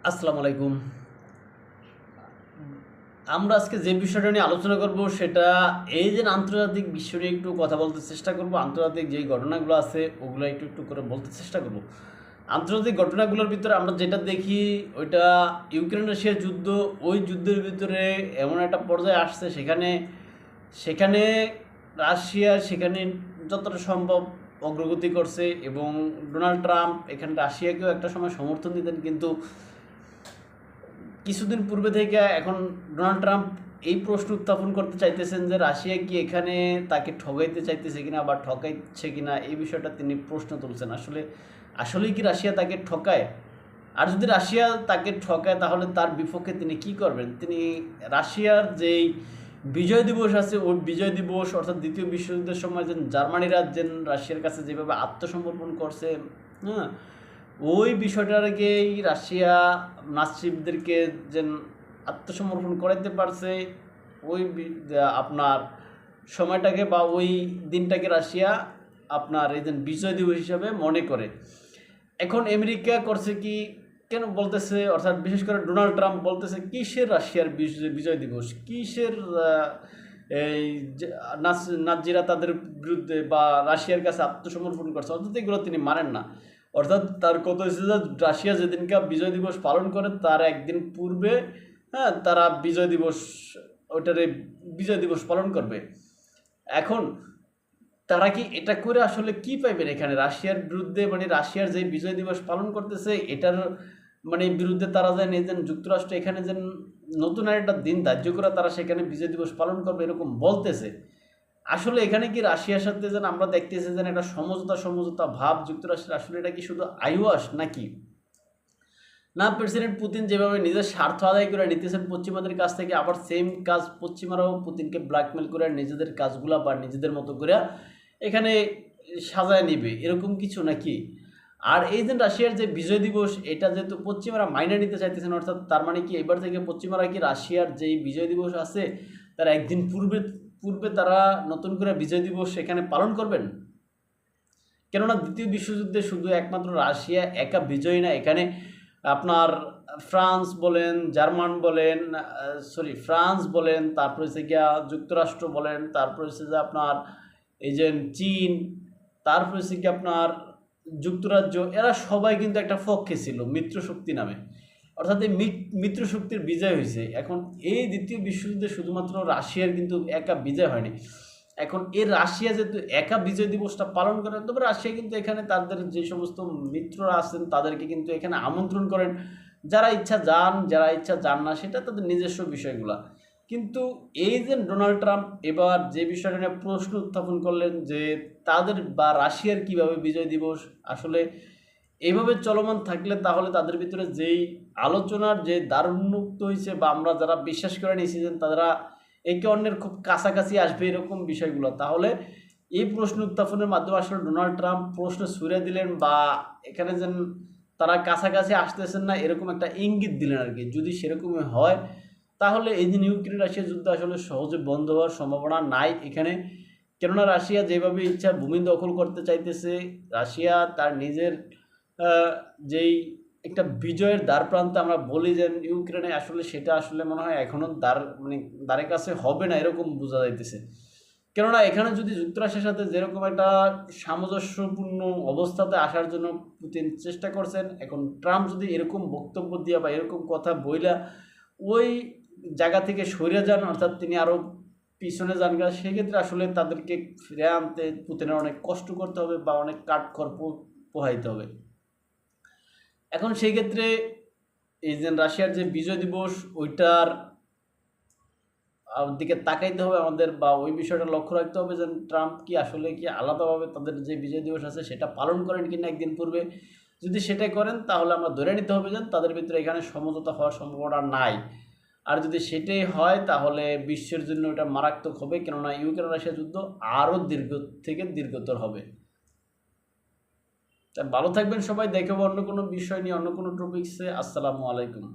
আসসালামু আলাইকুম। আমরা আজকে যে বিষয়টা নিয়ে আলোচনা করব সেটা এই যে আন্তর্জাতিক বিশ্ব নিয়ে একটু কথা বলতে চেষ্টা করব। আন্তর্জাতিক যেই ঘটনাগুলো আছে ওগুলো একটু একটু করে বলতে চেষ্টা করব। আন্তর্জাতিক ঘটনাগুলোর ভিতরে আমরা যেটা দেখি ওইটা ইউক্রেন রাশিয়ার যুদ্ধ। ওই যুদ্ধের ভিতরে এমন একটা পর্যায়ে আসছে সেখানে সেখানে রাশিয়া সেখানে যতটা সম্ভব অগ্রগতি করছে এবং ডোনাল্ড ট্রাম্প এখানে রাশিয়াকেও একটা সময় সমর্থন দিতেন, কিন্তু কিছুদিন পূর্বে থেকে এখন ডোনাল্ড ট্রাম্প এই প্রশ্ন উত্থাপন করতে চাইতেছেন যে রাশিয়া কি এখানে তাকে ঠগাইতে চাইতেছে কিনা বা ঠকাইছে কিনা, এই বিষয়টা তিনি প্রশ্ন তুলছেন। আসলেই কি রাশিয়া তাকে ঠকায়? আর যদি রাশিয়া তাকে ঠকায় তাহলে তার বিপক্ষে তিনি কি করবেন? তিনি রাশিয়ার যেই বিজয় দিবস আছে ওই বিজয় দিবস অর্থাৎ দ্বিতীয় বিশ্বযুদ্ধের সময় যে জার্মানিরা যে রাশিয়ার কাছে যেভাবে আত্মসমর্পণ করছে, হ্যাঁ, ওই বিষয়টাকেই রাশিয়া নাৎসিদেরকে যে আত্মসমর্পণ করাইতে পারছে, ওই আপনার সময়টাকে বা ওই দিনটাকে রাশিয়া আপনার এই যে বিজয় দিবস হিসাবে মনে করে। এখন আমেরিকা করছে কি, কেন বলতেছে, অর্থাৎ বিশেষ করে ডোনাল্ড ট্রাম্প বলতেছে কিসের রাশিয়ার বিজয় দিবস, কিসের এই নাৎজিরা তাদের বিরুদ্ধে বা রাশিয়ার কাছে আত্মসমর্পণ করছে, অর্থাৎ এগুলো তিনি মানেন না। অর্থাৎ তার কথা হচ্ছে যে রাশিয়া যেদিনকে বিজয় দিবস পালন করে তার একদিন পূর্বে, হ্যাঁ, তারা বিজয় দিবস ওইটারে বিজয় দিবস পালন করবে। এখন তারা কি এটা করে আসলে কি পাইবেন এখানে রাশিয়ার বিরুদ্ধে, মানে রাশিয়ার যে বিজয় দিবস পালন করতেছে এটার মানে বিরুদ্ধে তারা যেন এই যে যুক্তরাষ্ট্র এখানে যেন নতুন আর একটা দিন ধার্য করে তারা সেখানে বিজয় দিবস পালন করবে এরকম বলতেছে। আসলে এখানে কি রাশিয়ার সাথে যেন আমরা দেখতেছি যেন একটা সমঝোতা ভাব যুক্তরাষ্ট্রের, আসলে এটা কি শুধু আইওয়াস নাকি না? প্রেসিডেন্ট পুতিন যেভাবে নিজের স্বার্থ আদায় করে নিতেছেন পশ্চিমাদের কাছ থেকে, আবার সেম কাজ পশ্চিমারাও পুতিনকে ব্ল্যাকমেল করে নিজেদের কাজগুলা বা নিজেদের মতো করে এখানে সাজায় নিবে, এরকম কিছু নাকি? আর এই যে রাশিয়ার যে বিজয় দিবস এটা যেহেতু পশ্চিমারা মাইনে নিতে চাইতেছেন, অর্থাৎ তার মানে কি এবার থেকে পশ্চিমারা কি রাশিয়ার যেই বিজয় দিবস আছে তার একদিন পূর্বে পূর্বে তারা নতুন করে বিজয় দিবস এখানে পালন করবেন? কেননা দ্বিতীয় বিশ্বযুদ্ধে শুধু একমাত্র রাশিয়া একা বিজয়ী না, এখানে আপনার ফ্রান্স বলেন, জার্মান বলেন, ফ্রান্স বলেন, তারপর হচ্ছে গিয়া যুক্তরাষ্ট্র বলেন, তারপর হচ্ছে যে আপনার এই যে চীন, তারপর হচ্ছে কি আপনার যুক্তরাজ্য, এরা সবাই কিন্তু একটা পক্ষে ছিল মিত্রশক্তি নামে। অর্থাৎ এই মিত্রশক্তির বিজয় হয়েছে। এখন এই দ্বিতীয় বিশ্বযুদ্ধে শুধুমাত্র রাশিয়ার কিন্তু একা বিজয় হয়নি। এখন এই রাশিয়া যেহেতু একা বিজয় দিবসটা পালন করে, তবে রাশিয়া কিন্তু এখানে তাদের যে সমস্ত মিত্ররা আছেন তাদেরকে কিন্তু এখানে আমন্ত্রণ করেন, যারা ইচ্ছা যান, যারা ইচ্ছা যান না, সেটা তাদের নিজস্ব বিষয়গুলা। কিন্তু এই যে ডোনাল্ড ট্রাম্প এবার যে বিষয়টা নিয়ে প্রশ্ন উত্থাপন করলেন যে তাদের বা রাশিয়ার কিভাবে বিজয় দিবস আসলে এইভাবে চলমান থাকলে তাহলে তাদের ভিতরে যেই আলোচনার যে দ্বারুন্মুক্ত হয়েছে বা আমরা যারা বিশ্বাস করে নিয়েছি যে তারা একে অন্যের খুব কাছাকাছি আসবে এরকম বিষয়গুলো, তাহলে এই প্রশ্ন উত্থাপনের মাধ্যমে আসলে ডোনাল্ড ট্রাম্প প্রশ্ন ছুড়ে দিলেন বা এখানে যেন তারা কাছাকাছি আসতেছেন না এরকম একটা ইঙ্গিত দিলেন আর কি। যদি সেরকমই হয় তাহলে এই দিন ইউক্রেন রাশিয়া যুদ্ধ আসলে সহজে বন্ধ হওয়ার সম্ভাবনা নাই এখানে। কেননা রাশিয়া যেভাবে ইচ্ছা ভূমি দখল করতে চাইতেছে, রাশিয়া তার নিজের যেই একটা বিজয়ের দ্বার প্রান্তে আমরা বলি যে ইউক্রেনে, আসলে সেটা আসলে মনে হয় এখনও মানে দ্বারের কাছে হবে না এরকম বোঝা যাইতেছে। কেননা এখানে যদি যুক্তরাষ্ট্রের সাথে যেরকম একটা সামঞ্জস্যপূর্ণ অবস্থাতে আসার জন্য পুতিন চেষ্টা করছেন, এখন ট্রাম্প যদি এরকম বক্তব্য দিয়া বা এরকম কথা বইলা ওই জায়গা থেকে সরে যান, অর্থাৎ তিনি আরও পিছনে যান গা, সেক্ষেত্রে আসলে তাদেরকে ফিরে আনতে পুতিনের অনেক কষ্ট করতে হবে বা অনেক কাঠখড় পোহাইতে হবে। এখন সেই ক্ষেত্রে এই যে রাশিয়ার যে বিজয় দিবস ওইটার দিকে তাকাইতে হবে আমাদের, বা ওই বিষয়টা লক্ষ্য রাখতে হবে যে ট্রাম্প কি আসলে কি আলাদাভাবে তাদের যে বিজয় দিবস আছে সেটা পালন করেন কিনা একদিন পূর্বে। যদি সেটাই করেন তাহলে আমরা ধরে নিতে হবে যে তাদের ভিতরে এখানে সমঝোতা হওয়ার সম্ভাবনা নাই। আর যদি সেটাই হয় তাহলে বিশ্বের জন্য এটা মারাত্মক হবে, কেননা ইউক্রেন রাশিয়া যুদ্ধ আরও দীর্ঘতর হবে। তা ভালো থাকবেন সবাই, দেখে অন্য কোনো বিষয় নিয়ে অন্য কোনো টপিক্সে। আসসালামু আলাইকুম।